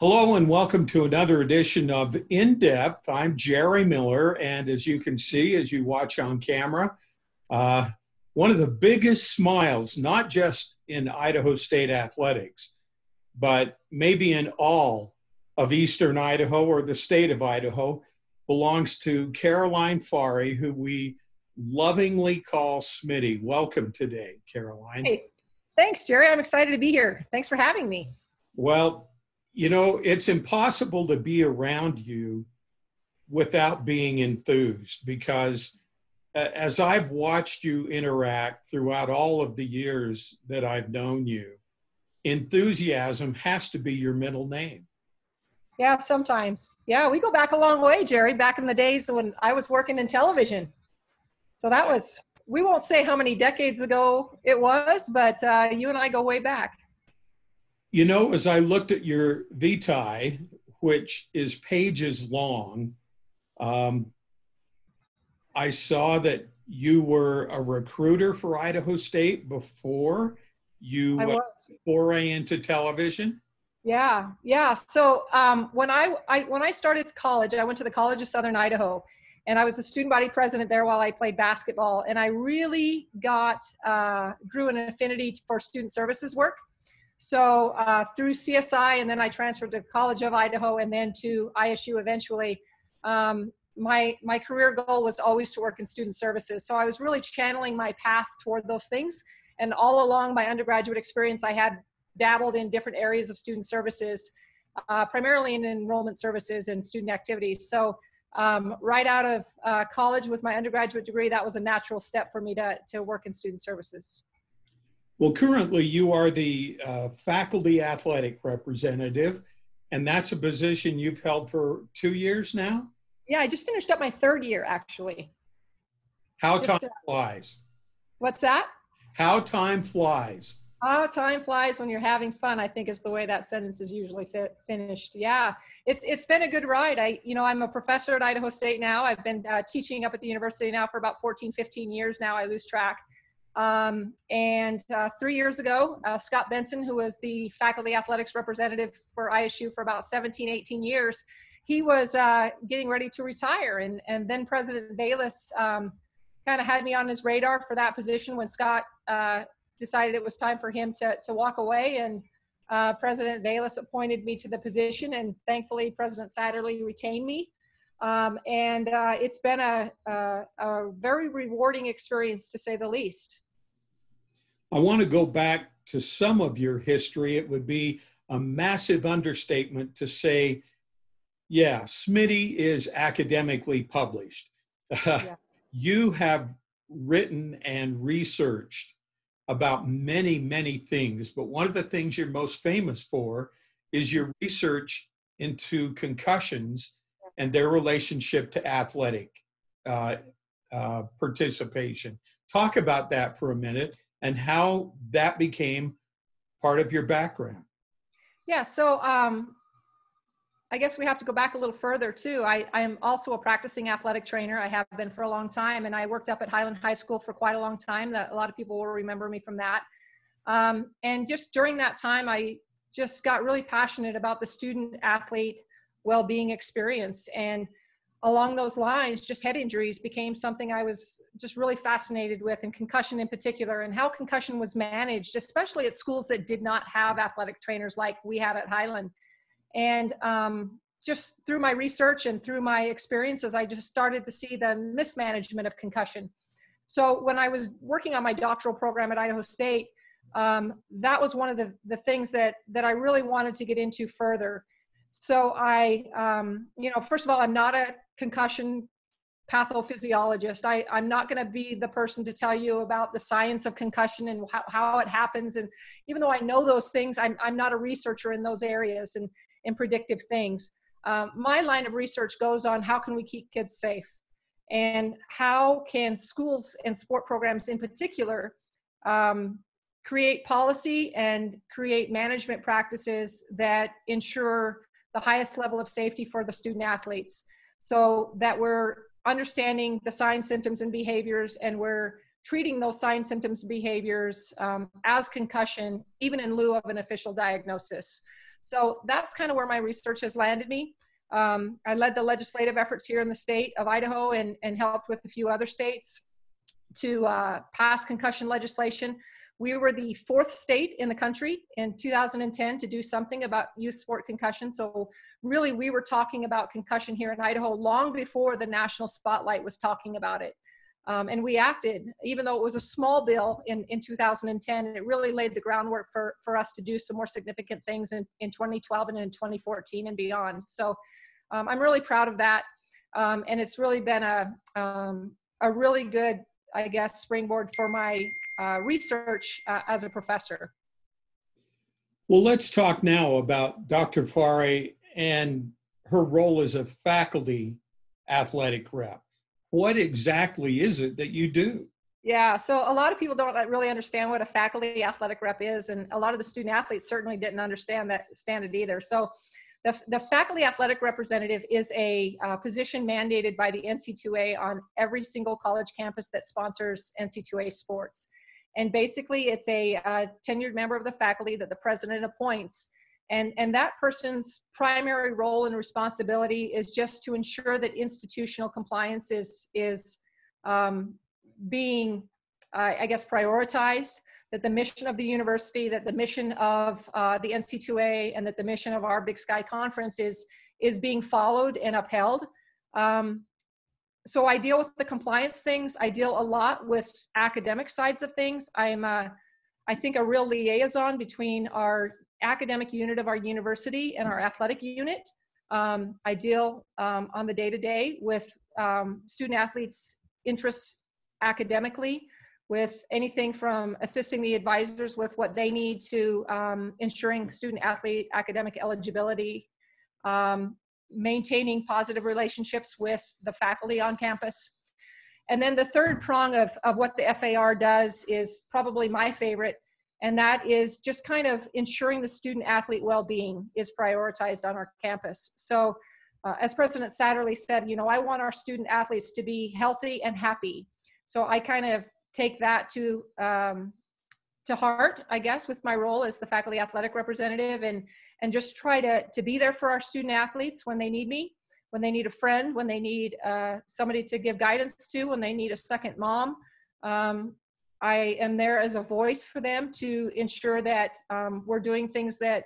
Hello and welcome to another edition of In Depth. I'm Jerry Miller, and as you can see, as you watch on camera, one of the biggest smiles, not just in Idaho State athletics, but maybe in all of Eastern Idaho or the state of Idaho, belongs to Caroline Faure, who we lovingly call Smitty. Welcome today, Caroline. Hey, thanks, Jerry. I'm excited to be here. Thanks for having me. Well, you know, it's impossible to be around you without being enthused because as I've watched you interact throughout all of the years that I've known you, enthusiasm has to be your middle name. Yeah, sometimes. Yeah, we go back a long way, Jerry, back in the days when I was working in television. So that was, we won't say how many decades ago it was, but you and I go way back. You know, as I looked at your vitae, which is pages long, I saw that you were a recruiter for Idaho State before you foray into television. Yeah. So when I started college, I went to the College of Southern Idaho, and I was the student body president there while I played basketball. And I really grew an affinity for student services work. So through CSI, and then I transferred to College of Idaho and then to ISU eventually. My career goal was always to work in student services. So I was really channeling my path toward those things. And all along my undergraduate experience, I had dabbled in different areas of student services, primarily in enrollment services and student activities. So right out of college with my undergraduate degree, that was a natural step for me to work in student services. Well, currently you are the faculty athletic representative, and that's a position you've held for 2 years now? Yeah, I just finished up my third year, actually. How time flies. What's that? How time flies. How time flies when you're having fun, I think is the way that sentence is usually finished. Yeah, it's been a good ride. I'm a professor at Idaho State now. I've been teaching up at the university now for about 14, 15 years now. I lose track. And 3 years ago, Scott Benson, who was the faculty athletics representative for ISU for about 17, 18 years, he was getting ready to retire. And then President Bayless kind of had me on his radar for that position when Scott decided it was time for him to walk away. And President Bayless appointed me to the position, and thankfully President Satterley retained me. It's been a very rewarding experience, to say the least. I want to go back to some of your history. It would be a massive understatement to say, yeah, Smitty is academically published. Yeah. You have written and researched about many, many things, but one of the things you're most famous for is your research into concussions and their relationship to athletic participation. Talk about that for a minute and how that became part of your background. Yeah, so I guess we have to go back a little further too. I am also a practicing athletic trainer. I have been for a long time, and I worked up at Highland High School for quite a long time. That a lot of people will remember me from that. And just during that time, I just got really passionate about the student athlete well-being experience. And along those lines, just head injuries became something I was just really fascinated with, and concussion in particular, and how concussion was managed, especially at schools that did not have athletic trainers like we had at Highland. And just through my research and through my experiences, I just started to see the mismanagement of concussion. So when I was working on my doctoral program at Idaho State, that was one of the things that I really wanted to get into further. So first of all, I'm not a concussion pathophysiologist. I'm not going to be the person to tell you about the science of concussion and how it happens. And even though I know those things, I'm not a researcher in those areas and in predictive things. My line of research goes on how can we keep kids safe, and how can schools and sport programs in particular create policy and create management practices that ensure the highest level of safety for the student athletes, so that we're understanding the signs, symptoms, and behaviors, and we're treating those signs, symptoms, behaviors as concussion, even in lieu of an official diagnosis. So that's kind of where my research has landed me. I led the legislative efforts here in the state of Idaho and helped with a few other states to pass concussion legislation. We were the 4th state in the country in 2010 to do something about youth sport concussion. So really, we were talking about concussion here in Idaho long before the national spotlight was talking about it. And we acted, even though it was a small bill in 2010, and it really laid the groundwork for us to do some more significant things in 2012 and in 2014 and beyond. So I'm really proud of that. And it's really been a really good, I guess, springboard for my research as a professor. Well, let's talk now about Dr. Faure and her role as a faculty athletic rep. What exactly is it that you do? Yeah, so a lot of people don't really understand what a faculty athletic rep is, and a lot of the student athletes certainly didn't understand it either. So the faculty athletic representative is a position mandated by the NC2A on every single college campus that sponsors NC2A sports. And basically, it's a tenured member of the faculty that the president appoints. And that person's primary role and responsibility is just to ensure that institutional compliance is being, I guess, prioritized, that the mission of the university, that the mission of the NC2A, and that the mission of our Big Sky Conference is being followed and upheld. So I deal with the compliance things. I deal a lot with academic sides of things. I'm, I think, a real liaison between our academic unit of our university and our athletic unit. I deal on the day-to-day with student athletes' interests academically, with anything from assisting the advisors with what they need to ensuring student athlete academic eligibility, maintaining positive relationships with the faculty on campus. And then the third prong of what the FAR does is probably my favorite, and that is just kind of ensuring the student athlete well-being is prioritized on our campus. So as President Satterley said, you know, I want our student athletes to be healthy and happy. So I kind of take that to heart, I guess, with my role as the faculty athletic representative, and just try to be there for our student athletes when they need me, when they need a friend, when they need somebody to give guidance to, when they need a second mom. I am there as a voice for them to ensure that we're doing things that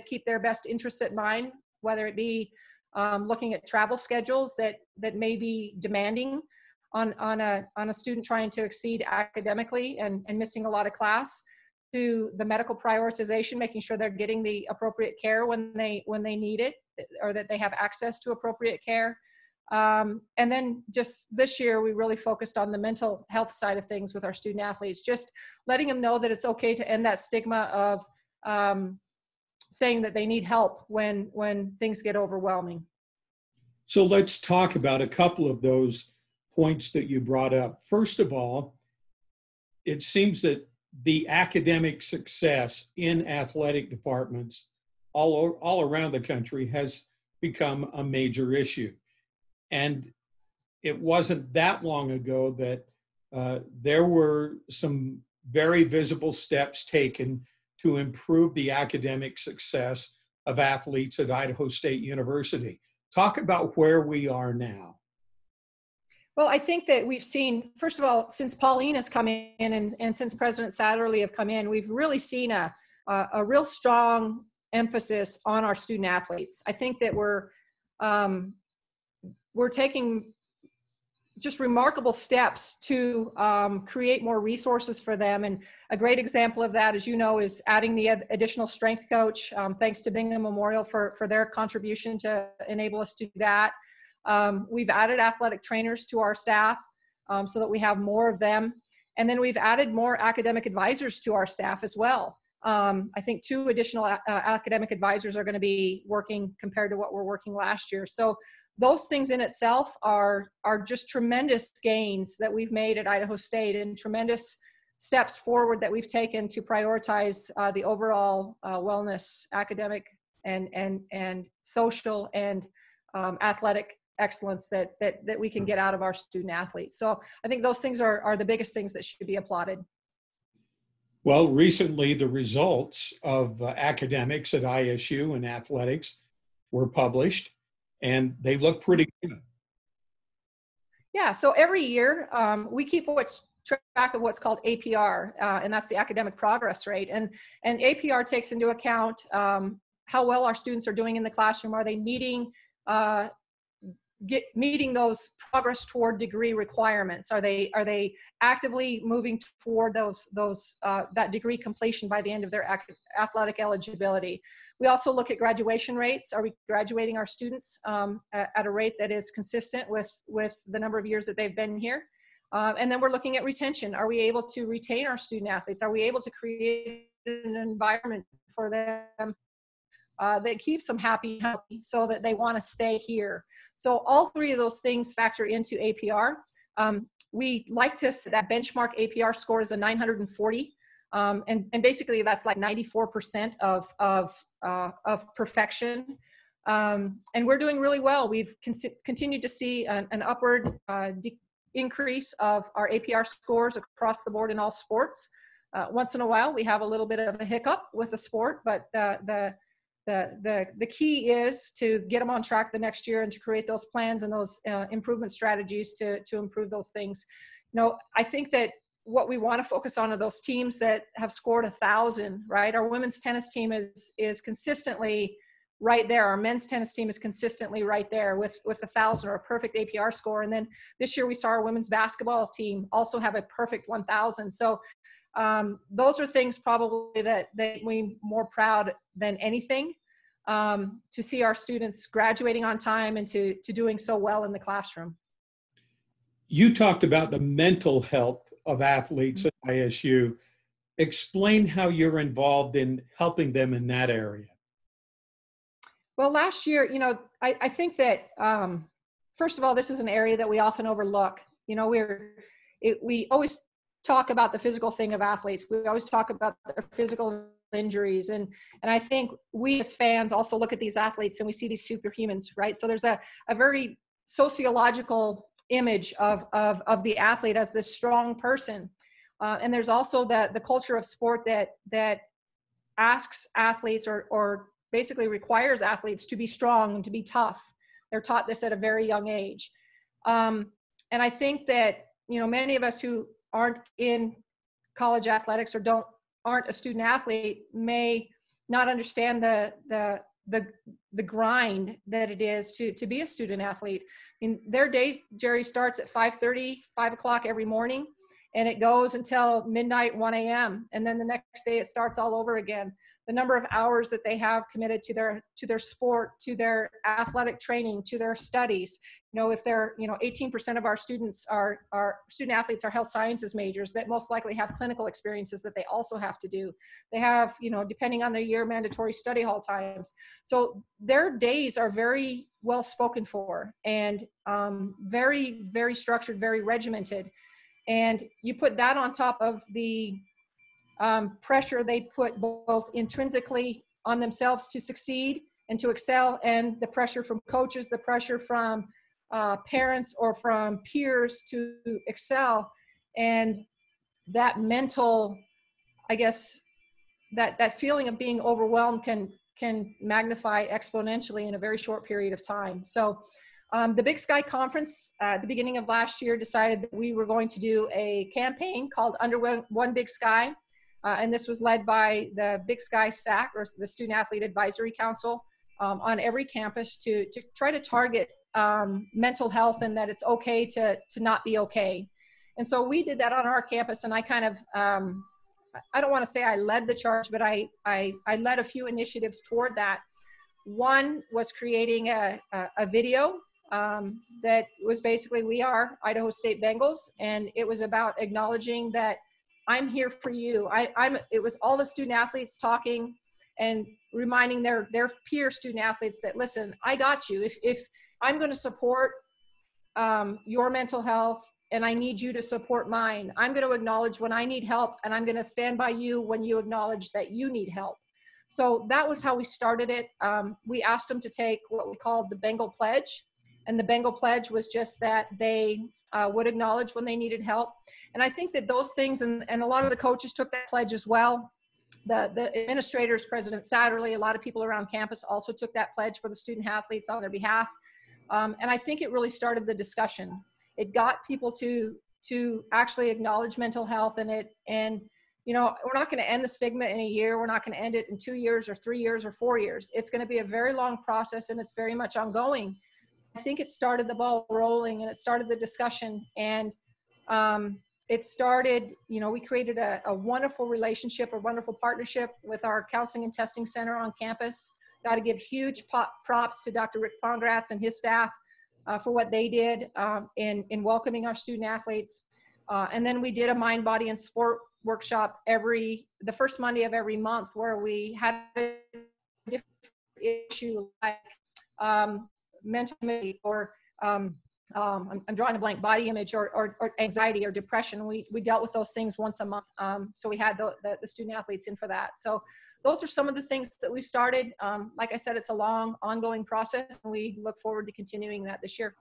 keep their best interests at mind, whether it be looking at travel schedules that may be demanding on a student trying to exceed academically and missing a lot of class, to the medical prioritization, making sure they're getting the appropriate care when they need it, or that they have access to appropriate care. And then just this year, we really focused on the mental health side of things with our student athletes, just letting them know that it's okay to end that stigma of saying that they need help when things get overwhelming. So let's talk about a couple of those points that you brought up. First of all, it seems that the academic success in athletic departments all around the country has become a major issue. And it wasn't that long ago that there were some very visible steps taken to improve the academic success of athletes at Idaho State University. Talk about where we are now. Well, I think that we've seen, first of all, since Pauline has come in and since President Satterley have come in, we've really seen a real strong emphasis on our student athletes. I think that we're taking just remarkable steps to create more resources for them. And a great example of that, as you know, is adding the additional strength coach, thanks to Bingham Memorial for their contribution to enable us to do that. We've added athletic trainers to our staff so that we have more of them. And then we've added more academic advisors to our staff as well. I think 2 additional academic advisors are going to be working compared to what we're working last year. So those things in itself are just tremendous gains that we've made at Idaho State, and tremendous steps forward that we've taken to prioritize the overall wellness, academic and social and athletic excellence that we can get out of our student athletes. So I think those things are the biggest things that should be applauded. Well, recently the results of academics at ISU and athletics were published, and they look pretty good. Yeah, so every year we keep what's track of what's called APR, and that's the academic progress rate. And APR takes into account how well our students are doing in the classroom. Are they meeting uh, meeting those progress toward degree requirements? Are they actively moving toward that degree completion by the end of their athletic eligibility? We also look at graduation rates. Are we graduating our students at a rate that is consistent with the number of years that they've been here? And then we're looking at retention. Are we able to retain our student athletes? Are we able to create an environment for them that keeps them happy so that they want to stay here? So all three of those things factor into APR. We like to set that benchmark APR score is a 940. And basically that's like 94% of perfection. And we're doing really well. We've continued to see an upward increase of our APR scores across the board in all sports. Once in a while, we have a little bit of a hiccup with a sport, but the key is to get them on track the next year and to create those plans and those improvement strategies to improve those things. You know, I think that what we want to focus on are those teams that have scored 1,000, right? Our women's tennis team is consistently right there. Our men's tennis team is consistently right there with 1,000 or a perfect APR score. And then this year we saw our women's basketball team also have a perfect 1,000. So those are things probably that we more proud than anything, to see our students graduating on time and to doing so well in the classroom. You talked about the mental health of athletes at ISU. Explain how you're involved in helping them in that area. Well, last year, you know, I think that, first of all, this is an area that we often overlook. You know, we always talk about the physical thing of athletes. We always talk about their physical injuries. And I think we as fans also look at these athletes and we see these superhumans, right? So there's a very sociological image of the athlete as this strong person. And there's also the culture of sport that asks athletes or basically requires athletes to be strong and to be tough. They're taught this at a very young age. And I think that, you know, many of us who aren't in college athletics or aren't a student athlete may not understand the grind that it is to be a student athlete. I mean, their day, Jerry, starts at 5:30, 5 o'clock every morning, and it goes until midnight, 1 a.m. And then the next day it starts all over again. The number of hours that they have committed to their sport, to their athletic training, to their studies. You know, if they're, you know, 18% of our students are student athletes are health sciences majors that most likely have clinical experiences that they also have to do. They have, you know, depending on their year, mandatory study hall times. So their days are very well spoken for and very, very structured, very regimented. And you put that on top of the pressure they put both intrinsically on themselves to succeed and to excel, and the pressure from coaches, the pressure from parents or from peers to excel. And that mental, I guess, that feeling of being overwhelmed can magnify exponentially in a very short period of time. So the Big Sky Conference at the beginning of last year decided that we were going to do a campaign called Under One Big Sky. And this was led by the Big Sky SAC, or the Student Athlete Advisory Council, on every campus to try to target mental health and that it's okay to not be okay. And so we did that on our campus, and I kind of, I don't want to say I led the charge, but I led a few initiatives toward that. One was creating a video that was basically, we are Idaho State Bengals, and it was about acknowledging that I'm here for you. It was all the student athletes talking and reminding their peer student athletes that, listen, I got you. If I'm going to support your mental health and I need you to support mine, I'm going to acknowledge when I need help, and I'm going to stand by you when you acknowledge that you need help. So that was how we started it. We asked them to take what we called the Bengal Pledge, And the Bengal Pledge was just that they would acknowledge when they needed help. And I think that those things, and a lot of the coaches took that pledge as well. The administrators, President Satterley, a lot of people around campus also took that pledge for the student athletes on their behalf. And I think it really started the discussion. It got people to actually acknowledge mental health, and you know, we're not going to end the stigma in a year. We're not going to end it in 2 years or 3 years or 4 years. It's going to be a very long process, and it's very much ongoing. I think it started the ball rolling, and it started the discussion, and it started, you know, we created a wonderful relationship, a wonderful partnership with our counseling and testing center on campus. Got to give huge props to Dr. Rick Pongratz and his staff for what they did in welcoming our student athletes. And then we did a mind, body, and sport workshop the first Monday of every month, where we had a different issue like mental image, or I'm drawing a blank, body image, or anxiety or depression. We dealt with those things once a month. So we had the student athletes in for that. So those are some of the things that we've started. Like I said, it's a long, ongoing process, and we look forward to continuing that this year.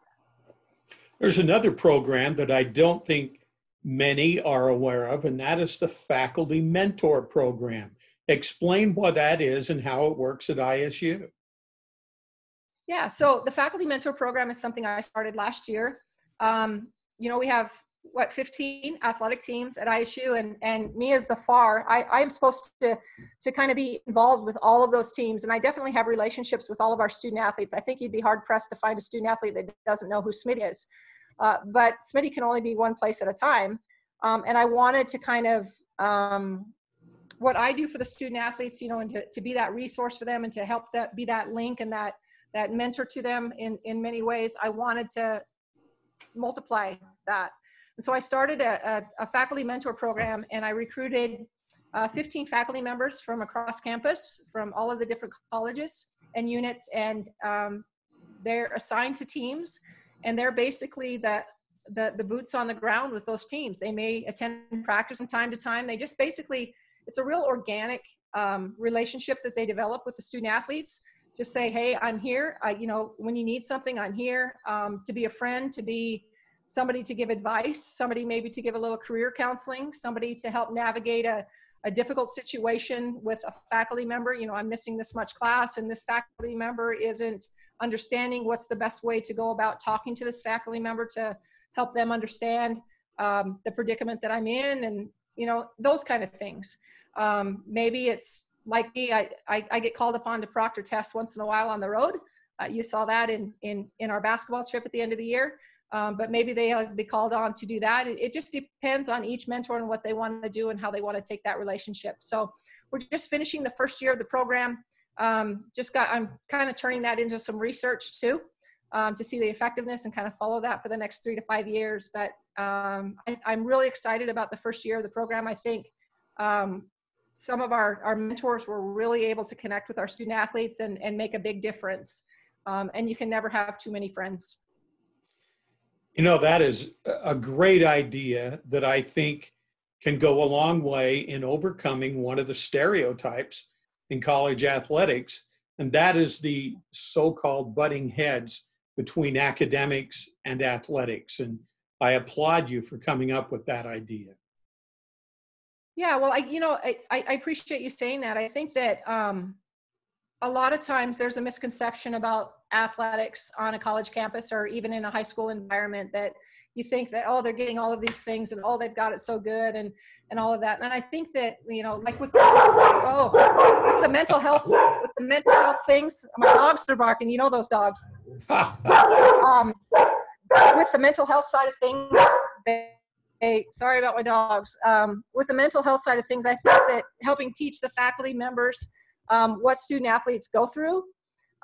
There's another program that I don't think many are aware of, and that is the Faculty Mentor Program. Explain what that is and how it works at ISU. Yeah, so the Faculty Mentor Program is something I started last year. You know, we have, 15 athletic teams at ISU, and me as the Faure, I am supposed to kind of be involved with all of those teams, and I definitely have relationships with all of our student athletes. I think you'd be hard-pressed to find a student athlete that doesn't know who Smitty is. But Smitty can only be one place at a time. And I wanted to kind of, what I do for the student athletes, you know, and to be that resource for them, and to help be that link and that mentor to them in many ways, I wanted to multiply that. And so I started a faculty mentor program, and I recruited 15 faculty members from across campus, from all of the different colleges and units, and they're assigned to teams, and they're basically the boots on the ground with those teams. They may attend practice from time to time. They just basically, it's a real organic relationship that they develop with the student athletes. Just say, hey, I'm here. You know, when you need something, I'm here to be a friend, to be somebody to give advice, somebody maybe to give a little career counseling, somebody to help navigate a difficult situation with a faculty member. You know, I'm missing this much class, and this faculty member isn't understanding what's the best way to go about talking to this faculty member to help them understand the predicament that I'm in, and, you know, those kind of things. Maybe it's like me, I get called upon to proctor tests once in a while on the road. You saw that in our basketball trip at the end of the year. But maybe they'll be called on to do that. It just depends on each mentor and what they want to do and how they want to take that relationship. So we're just finishing the first year of the program. I'm kind of turning that into some research too, to see the effectiveness and kind of follow that for the next 3 to 5 years. But I'm really excited about the first year of the program. I think some of our mentors were really able to connect with our student athletes and make a big difference. And you can never have too many friends. You know, that is a great idea that I think can go a long way in overcoming one of the stereotypes in college athletics, and that is the so-called butting heads between academics and athletics. And I applaud you for coming up with that idea. Yeah, well, I appreciate you saying that. I think that a lot of times there's a misconception about athletics on a college campus or even in a high school environment, that you think that, oh, they're getting all of these things and, oh, they've got it so good and all of that. And I think that, you know, like with the mental health things, my dogs are barking, you know, those dogs. With the mental health side of things, sorry about my dogs. With the mental health side of things, I think that helping teach the faculty members what student athletes go through,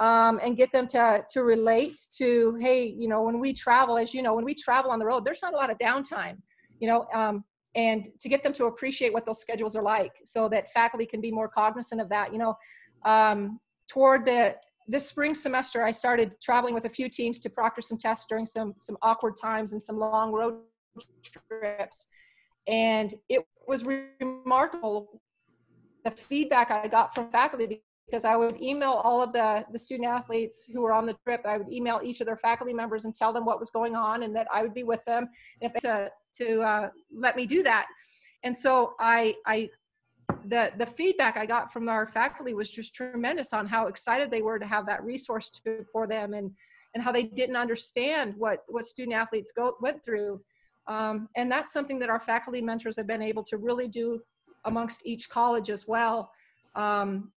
and get them to relate to, hey, you know, when we travel, as you know, when we travel on the road, there's not a lot of downtime, you know, and to get them to appreciate what those schedules are like, so that faculty can be more cognizant of that. You know, toward this spring semester, I started traveling with a few teams to proctor some tests during some awkward times and some long road trips, and it was remarkable the feedback I got from faculty, because I would email all of the student athletes who were on the trip. I would email each of their faculty members and tell them what was going on and that I would be with them if they to let me do that. And so the feedback I got from our faculty was just tremendous on how excited they were to have that resource for them, and how they didn't understand what student athletes went through. And that's something that our faculty mentors have been able to really do amongst each college as well,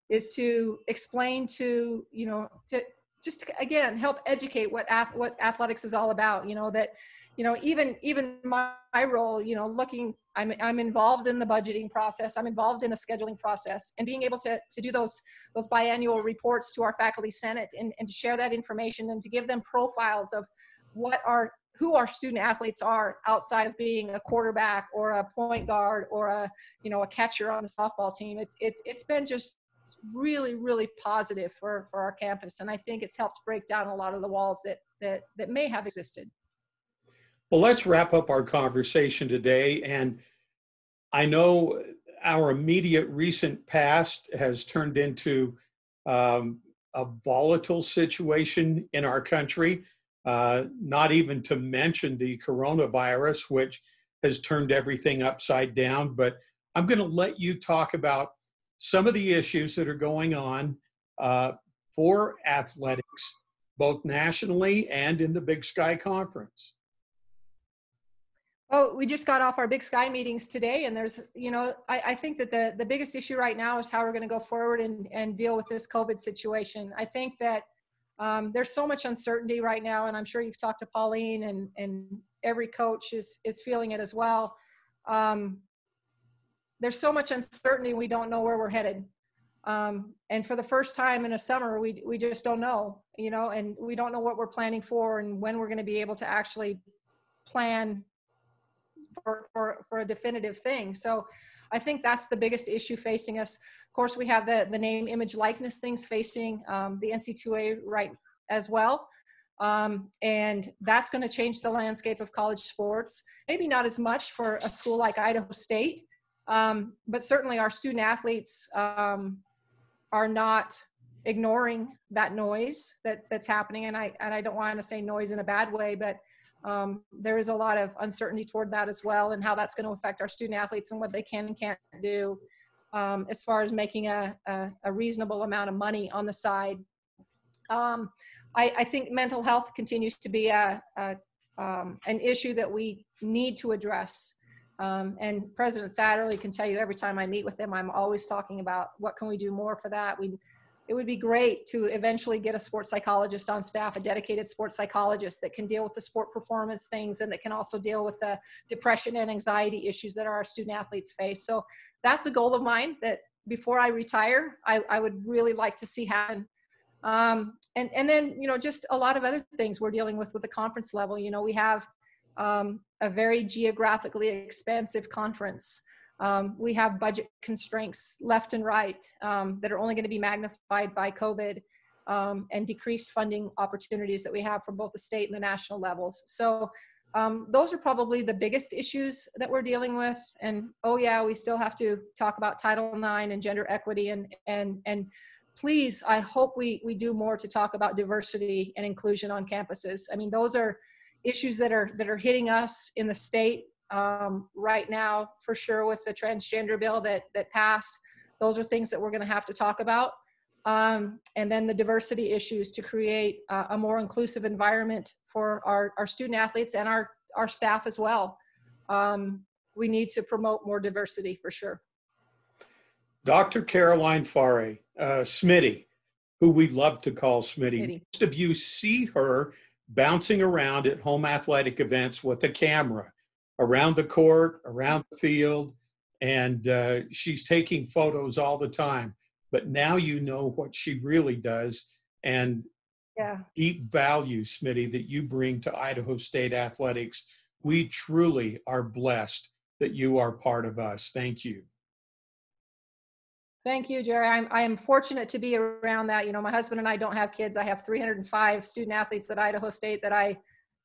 is to explain to just again help educate what athletics is all about. That even my role, I'm involved in the budgeting process. I'm involved in the scheduling process, and being able to do those biannual reports to our faculty senate and to share that information and to give them profiles of who our student athletes are outside of being a quarterback or a point guard or a catcher on the softball team. It's been just really, really positive for our campus. And I think it's helped break down a lot of the walls that may have existed. Well, let's wrap up our conversation today. And I know our immediate recent past has turned into a volatile situation in our country, not even to mention the coronavirus, which has turned everything upside down. But I'm going to let you talk about some of the issues that are going on for athletics, both nationally and in the Big Sky Conference. Oh, we just got off our Big Sky meetings today, and there's, I think that the biggest issue right now is how we're going to go forward and deal with this COVID situation. I think that there's so much uncertainty right now, and I'm sure you've talked to Pauline, and every coach is feeling it as well. There's so much uncertainty, we don't know where we're headed. And for the first time in a summer, we just don't know, and we don't know what we're planning for and when we're going to be able to actually plan for a definitive thing. So I think that's the biggest issue facing us. Of course, we have the name, image, likeness things facing the NC2A right as well. And that's going to change the landscape of college sports. Maybe not as much for a school like Idaho State, but certainly our student athletes are not ignoring that noise that's happening. And I don't want to say noise in a bad way, but there is a lot of uncertainty toward that as well, and how that's going to affect our student athletes and what they can and can't do as far as making a reasonable amount of money on the side. I think mental health continues to be an issue that we need to address. And President Satterley can tell you every time I meet with him, I'm always talking about what can we do more for that. It would be great to eventually get a sports psychologist on staff, a dedicated sports psychologist that can deal with the sport performance things and that can also deal with the depression and anxiety issues that our student athletes face. So that's a goal of mine that before I retire, I would really like to see happen. And then, just a lot of other things we're dealing with the conference level. We have a very geographically expansive conference. We have budget constraints left and right that are only going to be magnified by COVID and decreased funding opportunities that we have from both the state and the national levels. So those are probably the biggest issues that we're dealing with. And we still have to talk about Title IX and gender equity, and please, I hope we do more to talk about diversity and inclusion on campuses. I mean, those are issues that are hitting us in the state right now, for sure, with the transgender bill that passed. Those are things that we're going to have to talk about. And then the diversity issues to create a more inclusive environment for our student athletes and our staff as well. We need to promote more diversity for sure. Dr. Caroline Faure, Smitty, who we love to call Smitty. Most of you see her bouncing around at home athletic events with a camera around the court, around the field, and she's taking photos all the time. But now you know what she really does, and deep value, Smitty, that you bring to Idaho State athletics. We truly are blessed that you are part of us. Thank you. Thank you, Jerry. I am fortunate to be around that. My husband and I don't have kids. I have 305 student athletes at Idaho State that I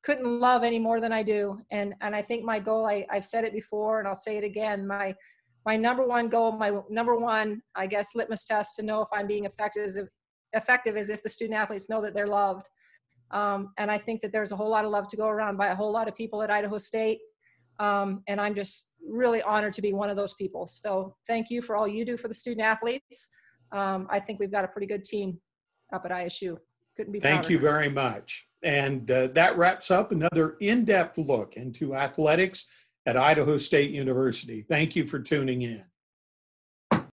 couldn't love any more than I do. And I think my goal, I've said it before and I'll say it again, my my number one goal, my number one, I guess, litmus test to know if I'm being effective is if the student athletes know that they're loved. And I think that there's a whole lot of love to go around by a whole lot of people at Idaho State. And I'm just really honored to be one of those people. So thank you for all you do for the student athletes. I think we've got a pretty good team up at ISU. Couldn't be prouder. Thank you very much. And that wraps up another in-depth look into athletics at Idaho State University. Thank you for tuning in.